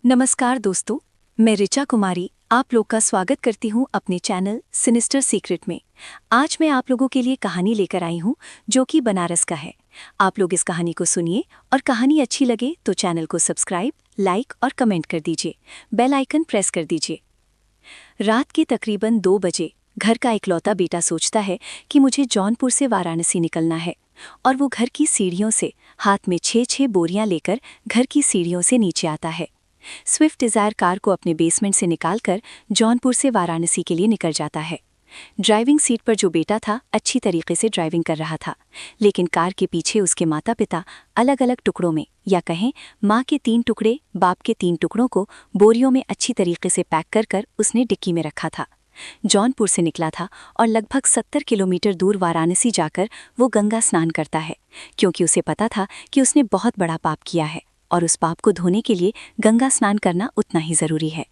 नमस्कार दोस्तों, मैं ऋचा कुमारी आप लोग का स्वागत करती हूँ अपने चैनल सिनिस्टर सीक्रेट में। आज मैं आप लोगों के लिए कहानी लेकर आई हूँ जो कि बनारस का है। आप लोग इस कहानी को सुनिए और कहानी अच्छी लगे तो चैनल को सब्सक्राइब, लाइक और कमेंट कर दीजिए, बेल आइकन प्रेस कर दीजिए। रात के तकरीबन 2 बजे घर का इकलौता बेटा सोचता है कि मुझे जौनपुर से वाराणसी निकलना है और वो घर की सीढ़ियों से हाथ में 6 बोरियां लेकर घर की सीढ़ियों से नीचे आता है। स्विफ्ट डिजायर कार को अपने बेसमेंट से निकालकर जौनपुर से वाराणसी के लिए निकल जाता है। ड्राइविंग सीट पर जो बेटा था अच्छी तरीके से ड्राइविंग कर रहा था, लेकिन कार के पीछे उसके माता पिता अलग अलग टुकड़ों में, या कहें माँ के 3 टुकड़े बाप के 3 टुकड़ों को बोरियों में अच्छी तरीके से पैक कर उसने डिक्की में रखा था। जौनपुर से निकला था और लगभग 70 किलोमीटर दूर वाराणसी जाकर वो गंगा स्नान करता है, क्योंकि उसे पता था कि उसने बहुत बड़ा पाप किया है और उस पाप को धोने के लिए गंगा स्नान करना उतना ही जरूरी है।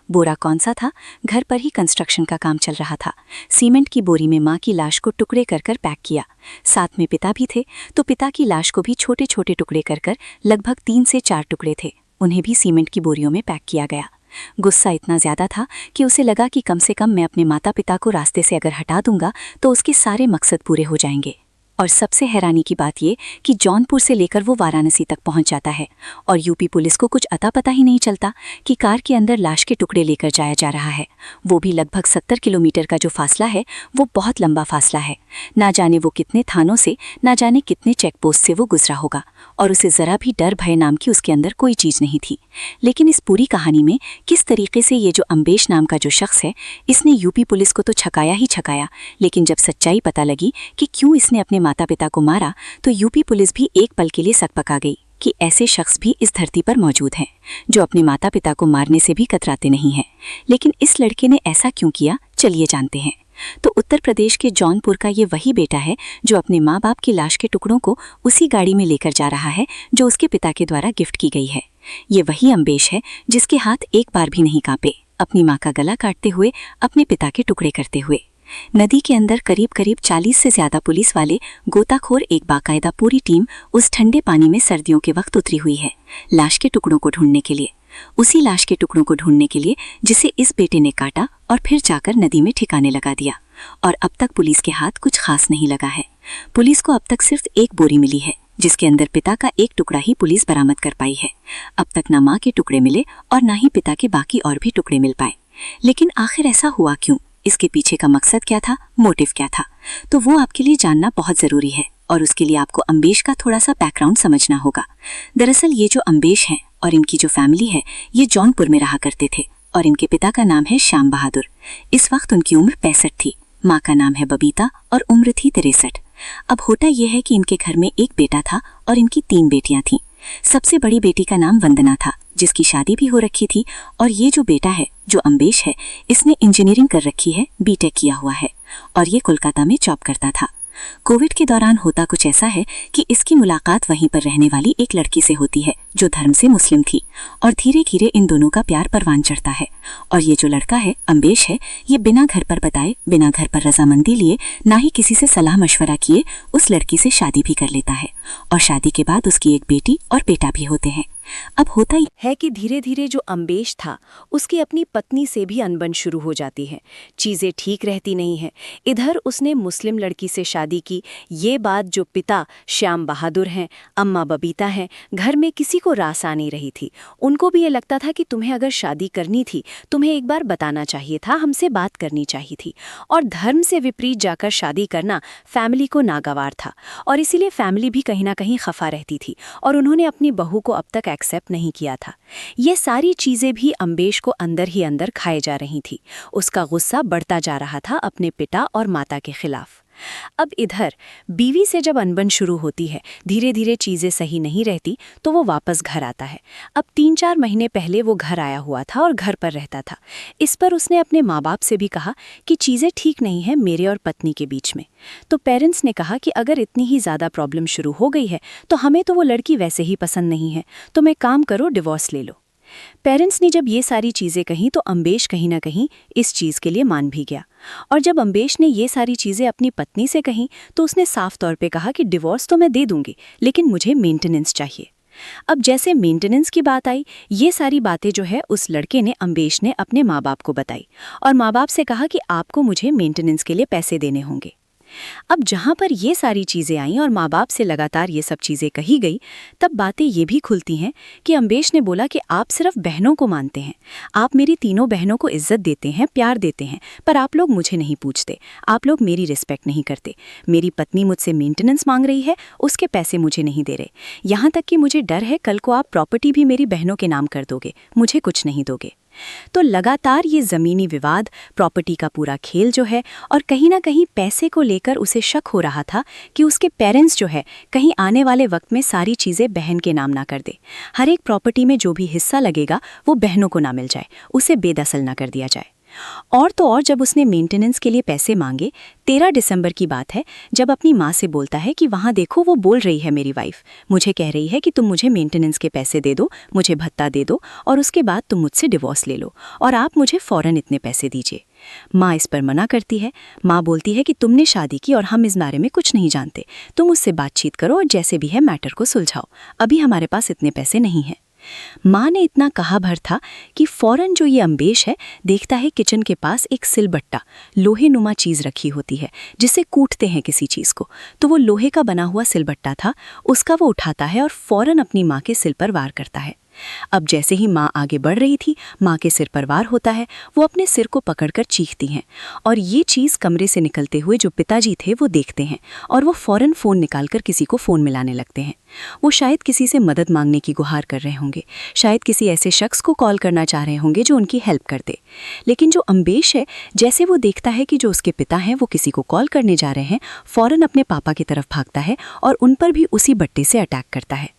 बोरा कौन सा था? घर पर ही कंस्ट्रक्शन का काम चल रहा था। सीमेंट की बोरी में माँ की लाश को टुकड़े कर पैक किया। साथ में पिता भी थे, तो पिता की लाश को भी छोटे छोटे टुकड़े कर लगभग 3 से 4 टुकड़े थे, उन्हें भी सीमेंट की बोरियों में पैक किया गया। गुस्सा इतना ज्यादा था कि उसे लगा कि कम से कम मैं अपने माता पिता को रास्ते से अगर हटा दूंगा तो उसके सारे मकसद पूरे हो जाएंगे। और सबसे हैरानी की बात ये कि जौनपुर से लेकर वो वाराणसी तक पहुंच जाता है और यूपी पुलिस को कुछ अता पता ही नहीं चलता कि कार के अंदर लाश के टुकड़े लेकर जाया जा रहा है, वो भी लगभग 70 किलोमीटर का जो फासला है वो बहुत लंबा फासला है। ना जाने वो कितने थानों से, ना जाने कितने चेकपोस्ट से वो गुजरा होगा, और उसे जरा भी डर भय नाम की उसके अंदर कोई चीज नहीं थी। लेकिन इस पूरी कहानी में किस तरीके से ये जो अम्बेश नाम का जो शख्स है, इसने यूपी पुलिस को तो छकाया ही छकाया, लेकिन जब सच्चाई पता लगी कि क्यों इसने अपने माता पिता को मारा तो यूपी पुलिस भी एक पल के लिए सकपका गई कि ऐसे शख्स भी इस धरती पर मौजूद हैं जो अपने माता पिता को मारने से भी कतराते नहीं हैं। लेकिन इस लड़के ने ऐसा क्यों किया, चलिए जानते हैं। तो उत्तर प्रदेश के जौनपुर का ये वही बेटा है जो अपने माँ बाप की लाश के टुकड़ों को उसी गाड़ी में लेकर जा रहा है जो उसके पिता के द्वारा गिफ्ट की गई है। ये वही अम्बेश है जिसके हाथ एक बार भी नहीं कांपे, अपनी माँ का गला काटते हुए, अपने पिता के टुकड़े करते हुए। नदी के अंदर करीब 40 से ज्यादा पुलिस वाले, गोताखोर, एक बाकायदा पूरी टीम उस ठंडे पानी में सर्दियों के वक्त उतरी हुई है लाश के टुकड़ों को ढूंढने के लिए। उसी लाश के टुकड़ों को ढूंढने के लिए जिसे इस बेटे ने काटा और फिर जाकर नदी में ठिकाने लगा दिया। और अब तक पुलिस के हाथ कुछ खास नहीं लगा है। पुलिस को अब तक सिर्फ एक बोरी मिली है जिसके अंदर पिता का एक टुकड़ा ही पुलिस बरामद कर पाई है। अब तक न माँ के टुकड़े मिले और न ही पिता के बाकी और भी टुकड़े मिल पाए। लेकिन आखिर ऐसा हुआ क्यों? इसके पीछे का मकसद क्या था, मोटिव क्या था? तो वो आपके लिए जानना बहुत जरूरी है और उसके लिए आपको अम्बेश का थोड़ा सा बैकग्राउंड समझना होगा। दरअसल ये जो अम्बेश हैं और इनकी जो फैमिली है, ये जौनपुर में रहा करते थे और इनके पिता का नाम है श्याम बहादुर। इस वक्त उनकी उम्र 65 थी। माँ का नाम है बबीता और उम्र थी 63। अब होता यह है कि इनके घर में एक बेटा था और इनकी 3 बेटियां थीं। सबसे बड़ी बेटी का नाम वंदना था, जिसकी शादी भी हो रखी थी, और ये जो बेटा है, जो अम्बेश है, इसने इंजीनियरिंग कर रखी है, बीटेक किया हुआ है और ये कोलकाता में जॉब करता था। कोविड के दौरान होता कुछ ऐसा है कि इसकी मुलाकात वहीं पर रहने वाली एक लड़की से होती है जो धर्म से मुस्लिम थी, और धीरे धीरे इन दोनों का प्यार परवान चढ़ता है। और ये जो लड़का है, अम्बेश है, ये बिना घर पर बताए, बिना घर पर रजामंदी लिए, ना ही किसी से सलाह मशवरा किए उस लड़की से शादी भी कर लेता है, और शादी के बाद उसकी एक बेटी और बेटा भी होते हैं। अब होता ही है कि धीरे धीरे जो अम्बेश था उसकी अपनी पत्नी से भी अनबन शुरू हो जाती है। चीजें ठीक रहती नहीं है। इधर उसने मुस्लिम लड़की से शादी की, ये बात जो पिता श्याम बहादुर हैं, अम्मा बबीता हैं, घर में किसी को रास आ नहीं रही थी। उनको भी ये लगता था कि तुम्हें अगर शादी करनी थी तुम्हें एक बार बताना चाहिए था, हमसे बात करनी चाहिए थी। और धर्म से विपरीत जाकर शादी करना फैमिली को नागवार था, और इसीलिए फैमिली भी कहीं ना कहीं खफा रहती थी और उन्होंने अपनी बहू को अब तक एक्सेप्ट नहीं किया था। ये सारी चीजें भी अम्बेश को अंदर ही अंदर खाए जा रही थी। उसका गुस्सा बढ़ता जा रहा था अपने पिता और माता के खिलाफ। अब इधर बीवी से जब अनबन शुरू होती है, धीरे धीरे चीजें सही नहीं रहती, तो वो वापस घर आता है। अब 3-4 महीने पहले वो घर आया हुआ था और घर पर रहता था। इस पर उसने अपने माँ बाप से भी कहा कि चीजें ठीक नहीं है मेरे और पत्नी के बीच में। तो पेरेंट्स ने कहा कि अगर इतनी ही ज्यादा प्रॉब्लम शुरू हो गई है तो हमें तो वो लड़की वैसे ही पसंद नहीं है, तुम एक काम करो, डिवोर्स ले लो। पेरेंट्स ने जब ये सारी चीजें कहीं तो अम्बेश कहीं ना कहीं इस चीज के लिए मान भी गया। और जब अम्बेश ने ये सारी चीजें अपनी पत्नी से कहीं तो उसने साफ तौर पे कहा कि डिवोर्स तो मैं दे दूंगी, लेकिन मुझे मेंटेनेंस चाहिए। अब जैसे मेंटेनेंस की बात आई, ये सारी बातें जो है उस लड़के ने अम्बेश ने अपने माँ बाप को बताई और माँ बाप से कहा कि आपको मुझे मेंटेनेंस के लिए पैसे देने होंगे। अब जहाँ पर ये सारी चीज़ें आईं और माँ बाप से लगातार ये सब चीज़ें कही गई, तब बातें ये भी खुलती हैं कि अम्बेश ने बोला कि आप सिर्फ बहनों को मानते हैं, आप मेरी तीनों बहनों को इज्जत देते हैं, प्यार देते हैं, पर आप लोग मुझे नहीं पूछते, आप लोग मेरी रिस्पेक्ट नहीं करते। मेरी पत्नी मुझसे मेंटेनेंस मांग रही है, उसके पैसे मुझे नहीं दे रहे। यहाँ तक कि मुझे डर है कल को आप प्रॉपर्टी भी मेरी बहनों के नाम कर दोगे, मुझे कुछ नहीं दोगे। तो लगातार ये ज़मीनी विवाद, प्रॉपर्टी का पूरा खेल जो है, और कहीं ना कहीं पैसे को लेकर उसे शक हो रहा था कि उसके पेरेंट्स जो है कहीं आने वाले वक्त में सारी चीज़ें बहन के नाम ना कर दे, हर एक प्रॉपर्टी में जो भी हिस्सा लगेगा वो बहनों को ना मिल जाए, उसे बेदखल ना कर दिया जाए। और तो और जब उसने मेंटेनेंस के लिए पैसे मांगे, 13 दिसंबर की बात है, जब अपनी माँ से बोलता है कि वहाँ देखो वो बोल रही है मेरी वाइफ, मुझे कह रही है कि तुम मुझे मेंटेनेंस के पैसे दे दो, मुझे भत्ता दे दो और उसके बाद तुम मुझसे डिवोर्स ले लो और आप मुझे फ़ौरन इतने पैसे दीजिए। माँ इस पर मना करती है। माँ बोलती है कि तुमने शादी की और हम इस बारे में कुछ नहीं जानते, तुम उससे बातचीत करो और जैसे भी है मैटर को सुलझाओ, अभी हमारे पास इतने पैसे नहीं हैं। माँ ने इतना कहा भर था कि फौरन जो ये अम्बेश है देखता है किचन के पास एक सिलबट्टा, लोहे नुमा चीज़ रखी होती है जिसे कूटते हैं किसी चीज़ को, तो वो लोहे का बना हुआ सिलबट्टा था, उसका वो उठाता है और फौरन अपनी माँ के सिर पर वार करता है। अब जैसे ही माँ आगे बढ़ रही थी, माँ के सिर पर वार होता है, वो अपने सिर को पकड़कर चीखती हैं और ये चीज़ कमरे से निकलते हुए जो पिताजी थे वो देखते हैं और वो फौरन फ़ोन निकालकर किसी को फ़ोन मिलाने लगते हैं। वो शायद किसी से मदद मांगने की गुहार कर रहे होंगे, शायद किसी ऐसे शख्स को कॉल करना चाह रहे होंगे जो उनकी हेल्प कर दे। लेकिन जो अम्बेश है, जैसे वो देखता है कि जो उसके पिता हैं वो किसी को कॉल करने जा रहे हैं, फौरन अपने पापा की तरफ भागता है और उन पर भी उसी बट्टे से अटैक करता है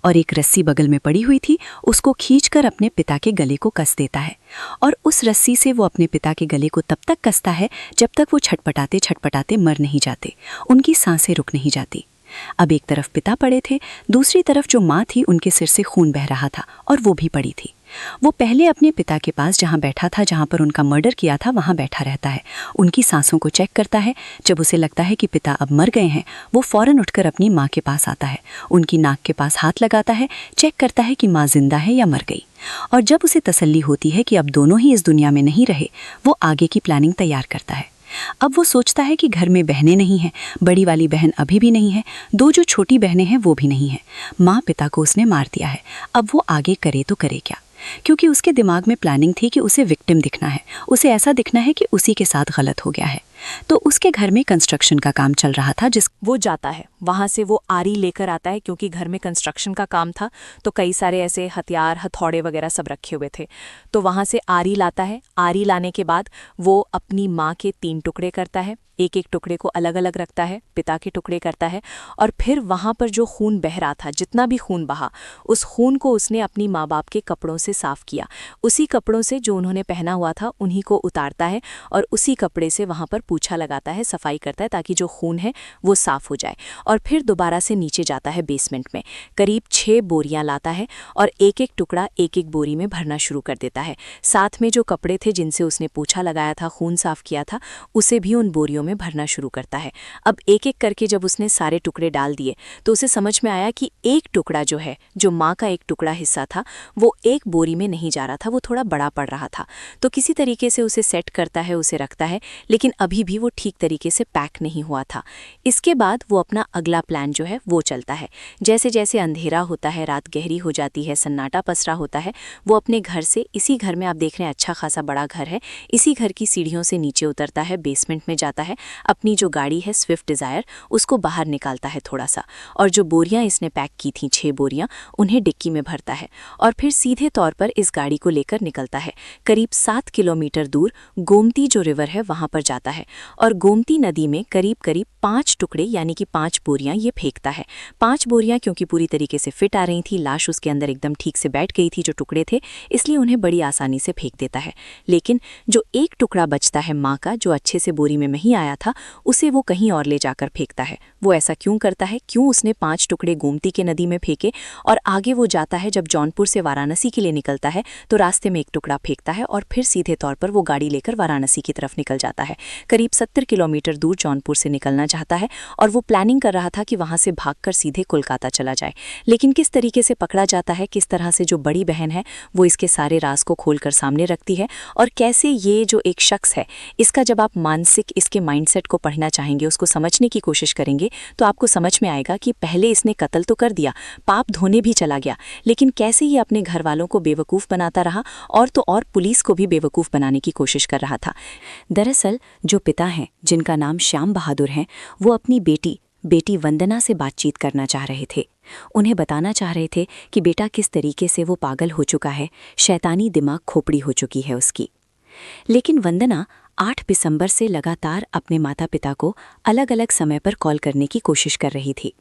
और एक रस्सी बगल में पड़ी हुई थी, उसको खींचकर अपने पिता के गले को कस देता है और उस रस्सी से वो अपने पिता के गले को तब तक कसता है जब तक वो छटपटाते छटपटाते मर नहीं जाते, उनकी सांसें रुक नहीं जाती। अब एक तरफ पिता पड़े थे, दूसरी तरफ जो माँ थी उनके सिर से खून बह रहा था और वो भी पड़ी थी। वो पहले अपने पिता के पास जहाँ बैठा था, जहाँ पर उनका मर्डर किया था, वहाँ बैठा रहता है, उनकी सांसों को चेक करता है। जब उसे लगता है कि पिता अब मर गए हैं, वो फौरन उठकर अपनी माँ के पास आता है, उनकी नाक के पास हाथ लगाता है, चेक करता है कि माँ जिंदा है या मर गई। और जब उसे तसल्ली होती है कि अब दोनों ही इस दुनिया में नहीं रहे, वो आगे की प्लानिंग तैयार करता है। अब वो सोचता है कि घर में बहनें नहीं हैं, बड़ी वाली बहन अभी भी नहीं है, दो जो छोटी बहनें हैं वो भी नहीं हैं, माँ पिता को उसने मार दिया है, अब वो आगे करे तो करे क्या, क्योंकि उसके दिमाग में प्लानिंग थी कि उसे विक्टिम दिखना है, उसे ऐसा दिखना है कि उसी के साथ गलत हो गया है। तो उसके घर में कंस्ट्रक्शन का काम चल रहा था, जिस वो जाता है वहाँ से वो आरी लेकर आता है, क्योंकि घर में कंस्ट्रक्शन का काम था तो कई सारे ऐसे हथियार हथौड़े वगैरह सब रखे हुए थे, तो वहाँ से आरी लाता है। आरी लाने के बाद वो अपनी माँ के 3 टुकड़े करता है, एक एक टुकड़े को अलग अलग रखता है, पिता के टुकड़े करता है और फिर वहाँ पर जो खून बह रहा था, जितना भी खून बहा, उस खून को उसने अपनी माँ बाप के कपड़ों से साफ किया, उसी कपड़ों से जो उन्होंने पहना हुआ था उन्हीं को उतारता है और उसी कपड़े से वहाँ पर पूछा लगाता है, सफाई करता है ताकि जो खून है वो साफ हो जाए। और फिर दोबारा से नीचे जाता है बेसमेंट में, करीब 6 बोरियां लाता है और एक एक टुकड़ा एक एक बोरी में भरना शुरू कर देता है। साथ में जो कपड़े थे जिनसे उसने पूछा लगाया था, खून साफ किया था, उसे भी उन बोरियों में भरना शुरू करता है। अब एक एक करके जब उसने सारे टुकड़े डाल दिए तो उसे समझ में आया कि एक टुकड़ा जो है, जो माँ का एक टुकड़ा हिस्सा था, वो एक बोरी में नहीं जा रहा था, वो थोड़ा बड़ा पड़ रहा था। तो किसी तरीके से उसे सेट करता है, उसे रखता है, लेकिन अभी भी वो ठीक तरीके से पैक नहीं हुआ था। इसके बाद वो अपना अगला प्लान जो है वो चलता है। जैसे जैसे अंधेरा होता है, रात गहरी हो जाती है, सन्नाटा पसरा होता है, वो अपने घर से, इसी घर में आप देख रहे हैं अच्छा खासा बड़ा घर है, इसी घर की सीढ़ियों से नीचे उतरता है, बेसमेंट में जाता है, अपनी जो गाड़ी है स्विफ्ट डिज़ायर उसको बाहर निकालता है थोड़ा सा, और जो बोरियां इसने पैक की थी 6 बोरियां, उन्हें डिक्की में भरता है और फिर सीधे तौर पर इस गाड़ी को लेकर निकलता है। करीब 7 किलोमीटर दूर गोमती जो रिवर है वहां पर जाता है और गोमती नदी में करीब करीब 5 टुकड़े यानी कि 5 बोरियां ये फेंकता है। 5 बोरियां क्योंकि पूरी तरीके से फिट आ रही थी, लाश उसके अंदर एकदम ठीक से बैठ गई थी जो टुकड़े थे, इसलिए उन्हें बड़ी आसानी से फेंक देता है। लेकिन जो एक टुकड़ा बचता है माँ का, जो अच्छे से बोरी में नहीं आया था, उसे वो कहीं और ले जाकर फेंकता है। वो ऐसा क्यों करता है, क्यों उसने 5 टुकड़े गोमती के नदी में फेंके? और आगे वो जाता है, जब जौनपुर से वाराणसी के लिए निकलता है तो रास्ते में एक टुकड़ा फेंकता है और फिर सीधे तौर पर वो गाड़ी लेकर वाराणसी की तरफ निकल जाता है। करीब 70 किलोमीटर दूर जौनपुर से निकलना चाहता है और वो प्लानिंग कर रहा था कि वहाँ से भागकर सीधे कोलकाता चला जाए। लेकिन किस तरीके से पकड़ा जाता है, किस तरह से जो बड़ी बहन है वो इसके सारे राज को खोलकर सामने रखती है, और कैसे ये जो एक शख्स है इसका जब आप मानसिक इसके माइंडसेट को पढ़ना चाहेंगे, उसको समझने की कोशिश करेंगे, तो आपको समझ में आएगा कि पहले इसने कत्ल तो कर दिया, पाप धोने भी चला गया, लेकिन कैसे ये अपने घर वालों को बेवकूफ़ बनाता रहा और तो और पुलिस को भी बेवकूफ़ बनाने की कोशिश कर रहा था। दरअसल जो पिता हैं, जिनका नाम श्याम बहादुर है, वो अपनी बेटी वंदना से बातचीत करना चाह रहे थे। उन्हें बताना चाह रहे थे कि बेटा किस तरीके से वो पागल हो चुका है, शैतानी दिमाग खोपड़ी हो चुकी है उसकी। लेकिन वंदना 8 दिसंबर से लगातार अपने माता पिता को अलग अलग समय पर कॉल करने की कोशिश कर रही थी,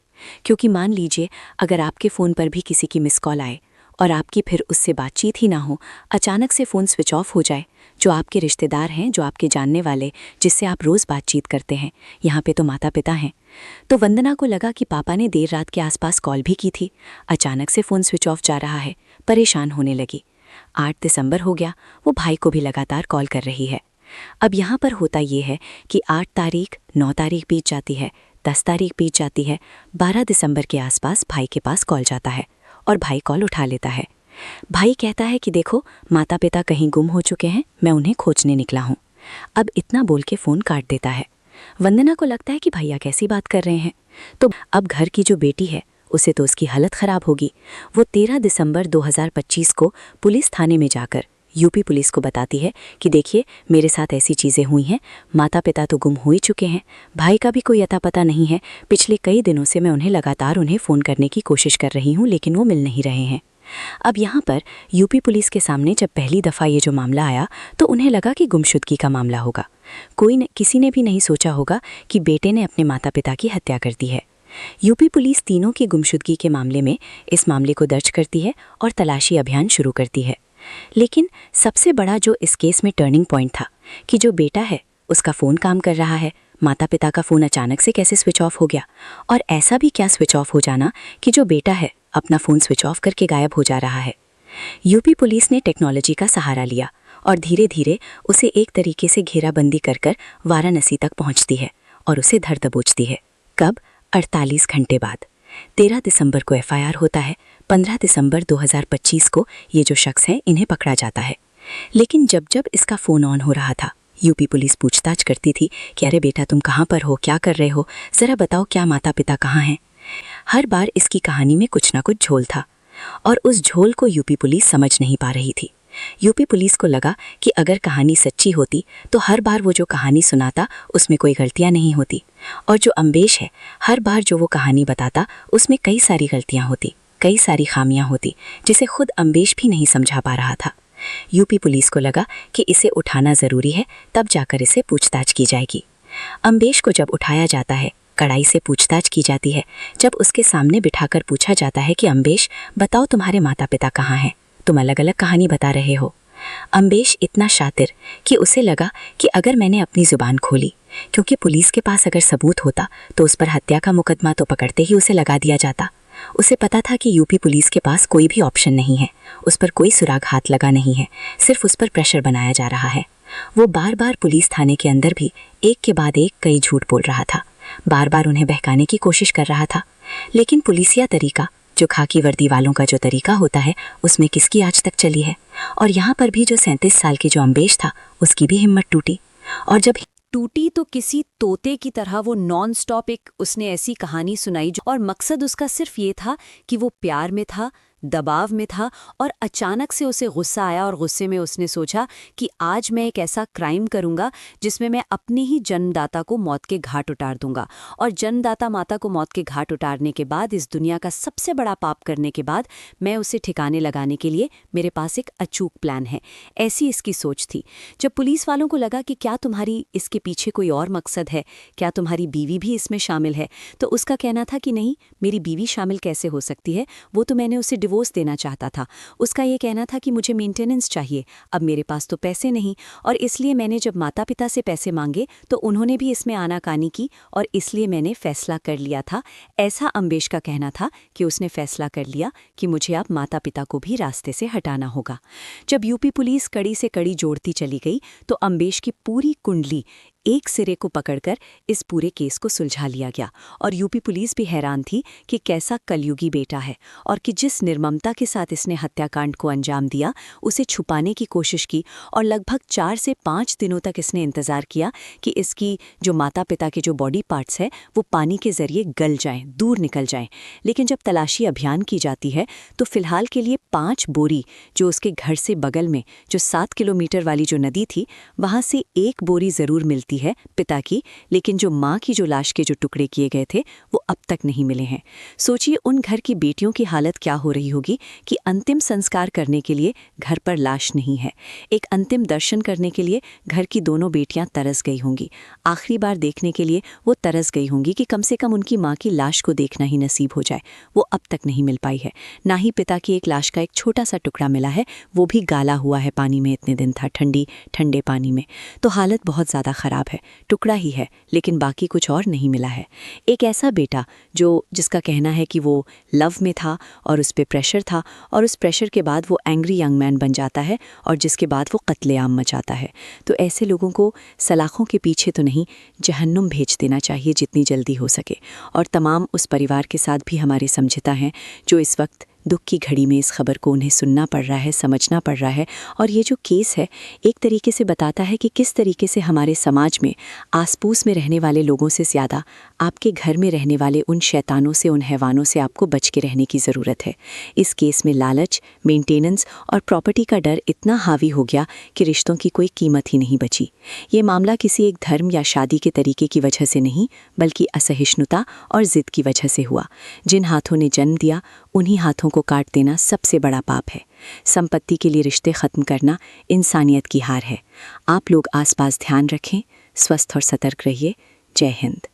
क्योंकि मान लीजिए अगर आपके फ़ोन पर भी किसी की मिस कॉल आए और आपकी फिर उससे बातचीत ही ना हो, अचानक से फ़ोन स्विच ऑफ हो जाए, जो आपके रिश्तेदार हैं, जो आपके जानने वाले, जिससे आप रोज़ बातचीत करते हैं, यहाँ पे तो माता पिता हैं। तो वंदना को लगा कि पापा ने देर रात के आसपास कॉल भी की थी, अचानक से फ़ोन स्विच ऑफ जा रहा है, परेशान होने लगी। 8 दिसंबर हो गया, वो भाई को भी लगातार कॉल कर रही है। अब यहाँ पर होता ये है कि 8 तारीख, 9 तारीख बीत जाती है, 10 तारीख बीत जाती है, 12 दिसंबर के आसपास भाई के पास कॉल जाता है और भाई कॉल उठा लेता है। भाई कहता है कि देखो, माता पिता कहीं गुम हो चुके हैं, मैं उन्हें खोजने निकला हूँ। अब इतना बोल के फ़ोन काट देता है। वंदना को लगता है कि भैया कैसी बात कर रहे हैं, तो अब घर की जो बेटी है उसे तो उसकी हालत ख़राब होगी। वो 13 दिसंबर 2025 को पुलिस थाने में जाकर यूपी पुलिस को बताती है कि देखिए, मेरे साथ ऐसी चीज़ें हुई हैं, माता पिता तो गुम हो ही चुके हैं, भाई का भी कोई अता पता नहीं है, पिछले कई दिनों से मैं उन्हें फ़ोन करने की कोशिश कर रही हूँ, लेकिन वो मिल नहीं रहे हैं। अब यहाँ पर यूपी पुलिस के सामने जब पहली दफ़ा ये जो मामला आया, तो उन्हें लगा कि गुमशुदगी का मामला होगा। किसी ने भी नहीं सोचा होगा कि बेटे ने अपने माता पिता की हत्या कर दी है। यूपी पुलिस तीनों की गुमशुदगी के मामले में इस मामले को दर्ज करती है और तलाशी अभियान शुरू करती है। लेकिन सबसे बड़ा जो इस केस में टर्निंग पॉइंट था कि जो बेटा है उसका फ़ोन काम कर रहा है, माता पिता का फ़ोन अचानक से कैसे स्विच ऑफ हो गया, और ऐसा भी क्या स्विच ऑफ हो जाना कि जो बेटा है अपना फ़ोन स्विच ऑफ करके गायब हो जा रहा है। यूपी पुलिस ने टेक्नोलॉजी का सहारा लिया और धीरे धीरे उसे एक तरीके से घेराबंदी कर वाराणसी तक पहुंचती है और उसे धर दबोचती है। कब? 48 घंटे बाद। 13 दिसंबर को एफआईआर होता है, 15 दिसंबर 2025 को ये जो शख्स है इन्हें पकड़ा जाता है। लेकिन जब जब इसका फ़ोन ऑन हो रहा था, यूपी पुलिस पूछताछ करती थी कि अरे बेटा, तुम कहाँ पर हो, क्या कर रहे हो, ज़रा बताओ, क्या माता पिता कहाँ हैं। हर बार इसकी कहानी में कुछ ना कुछ झोल था और उस झोल को यूपी पुलिस समझ नहीं पा रही थी। यूपी पुलिस को लगा कि अगर कहानी सच्ची होती तो हर बार वो जो कहानी सुनाता उसमें कोई गलतियां नहीं होती, और जो अम्बेश है हर बार जो वो कहानी बताता उसमें कई सारी गलतियां होती, कई सारी खामियां होती, जिसे खुद अम्बेश भी नहीं समझा पा रहा था। यूपी पुलिस को लगा कि इसे उठाना ज़रूरी है, तब जाकर इसे पूछताछ की जाएगी। अम्बेश को जब उठाया जाता है, कड़ाई से पूछताछ की जाती है। जब उसके सामने बिठाकर पूछा जाता है कि अम्बेश बताओ, तुम्हारे माता पिता कहाँ हैं, तुम अलग अलग कहानी बता रहे हो। अम्बेश इतना शातिर कि उसे लगा कि अगर मैंने अपनी ज़ुबान खोली, क्योंकि पुलिस के पास अगर सबूत होता तो उस पर हत्या का मुकदमा तो पकड़ते ही उसे लगा दिया जाता। उसे पता था कि यूपी पुलिस के पास कोई भी ऑप्शन नहीं है, उस पर कोई सुराग हाथ लगा नहीं है, सिर्फ उस पर प्रेशर बनाया जा रहा है। वो बार बार पुलिस थाने के अंदर भी एक के बाद एक कई झूठ बोल रहा था, बार बार उन्हें बहकाने की कोशिश कर रहा था। लेकिन पुलिसिया तरीका, जो खाकी वर्दी वालों का जो तरीका होता है, उसमें किसकी आज तक चली है। और यहाँ पर भी जो 37 साल की जो अम्बेश था उसकी भी हिम्मत टूटी, और जब टूटी तो किसी तोते की तरह वो नॉन स्टॉप एक उसने ऐसी कहानी सुनाई और मकसद उसका सिर्फ ये था कि वो प्यार में था, दबाव में था, और अचानक से उसे गुस्सा आया और गुस्से में उसने सोचा कि आज मैं एक ऐसा क्राइम करूंगा जिसमें मैं अपने ही जन्मदाता को मौत के घाट उतार दूंगा। और जन्मदाता माता को मौत के घाट उतारने के बाद, इस दुनिया का सबसे बड़ा पाप करने के बाद, मैं उसे ठिकाने लगाने के लिए मेरे पास एक अचूक प्लान है। ऐसी इसकी सोच थी। जब पुलिस वालों को लगा कि क्या तुम्हारी इसके पीछे कोई और मकसद है, क्या तुम्हारी बीवी भी इसमें शामिल है, तो उसका कहना था कि नहीं, मेरी बीवी शामिल कैसे हो सकती है, वो तो मैंने उसे डिवोर्स देना चाहता था। उसका ये कहना था कि मुझे मेंटेनेंस चाहिए, अब मेरे पास तो पैसे नहीं, और इसलिए मैंने जब माता पिता से पैसे मांगे तो उन्होंने भी इसमें आनाकानी की, और इसलिए मैंने फैसला कर लिया था। ऐसा अम्बेश का कहना था कि उसने फैसला कर लिया कि मुझे अब माता पिता को भी रास्ते से हटाना होगा। जब यूपी पुलिस कड़ी से कड़ी जोड़ती चली गई तो अम्बेश की पूरी कुंडली एक सिरे को पकड़कर इस पूरे केस को सुलझा लिया गया। और यूपी पुलिस भी हैरान थी कि कैसा कलयुगी बेटा है, और कि जिस निर्ममता के साथ इसने हत्याकांड को अंजाम दिया उसे छुपाने की कोशिश की, और लगभग 4 से 5 दिनों तक इसने इंतजार किया कि इसकी जो माता पिता के जो बॉडी पार्ट्स है वो पानी के जरिए गल जाएं, दूर निकल जाएं। लेकिन जब तलाशी अभियान की जाती है तो फिलहाल के लिए 5 बोरी जो उसके घर से बगल में जो 7 किलोमीटर वाली जो नदी थी वहां से 1 बोरी जरूर मिलती है पिता की, लेकिन जो माँ की जो लाश के जो टुकड़े किए गए थे वो अब तक नहीं मिले हैं। सोचिए उन घर की बेटियों की हालत क्या हो रही होगी कि अंतिम संस्कार करने के लिए घर पर लाश नहीं है, एक अंतिम दर्शन करने के लिए घर की दोनों बेटियां तरस गई होंगी, आखिरी बार देखने के लिए वो तरस गई होंगी कि कम से कम उनकी माँ की लाश को देखना ही नसीब हो जाए। वो अब तक नहीं मिल पाई है। ना ही पिता की एक लाश का एक छोटा सा टुकड़ा मिला है, वो भी गाला हुआ है पानी में, इतने दिन था ठंडे पानी में। तो हालत बहुत ज़्यादा ख़राब है। टुकड़ा ही है लेकिन बाकी कुछ और नहीं मिला है। एक ऐसा बेटा जिसका कहना है कि वो लव में था और उस पर प्रेशर था, और उस प्रेशर के बाद वो एंग्री यंग मैन बन जाता है और जिसके बाद वो कत्लेआम मचाता है। तो ऐसे लोगों को सलाखों के पीछे तो नहीं, जहन्नुम भेज देना चाहिए जितनी जल्दी हो सके। और तमाम उस परिवार के साथ भी हमारी समझौता है जो इस वक्त दुख की घड़ी में इस खबर को उन्हें सुनना पड़ रहा है, समझना पड़ रहा है। और ये जो केस है एक तरीके से बताता है कि किस तरीके से हमारे समाज में आस-पास में रहने वाले लोगों से ज़्यादा आपके घर में रहने वाले उन शैतानों से, उन हैवानों से आपको बच के रहने की ज़रूरत है। इस केस में लालच, मेंटेनेंस और प्रॉपर्टी का डर इतना हावी हो गया कि रिश्तों की कोई कीमत ही नहीं बची। ये मामला किसी एक धर्म या शादी के तरीके की वजह से नहीं, बल्कि असहिष्णुता और ज़िद की वजह से हुआ। जिन हाथों ने जन्म दिया उन्हीं हाथों को काट देना सबसे बड़ा पाप है। संपत्ति के लिए रिश्ते ख़त्म करना इंसानियत की हार है। आप लोग आसपास ध्यान रखें, स्वस्थ और सतर्क रहिए। जय हिंद।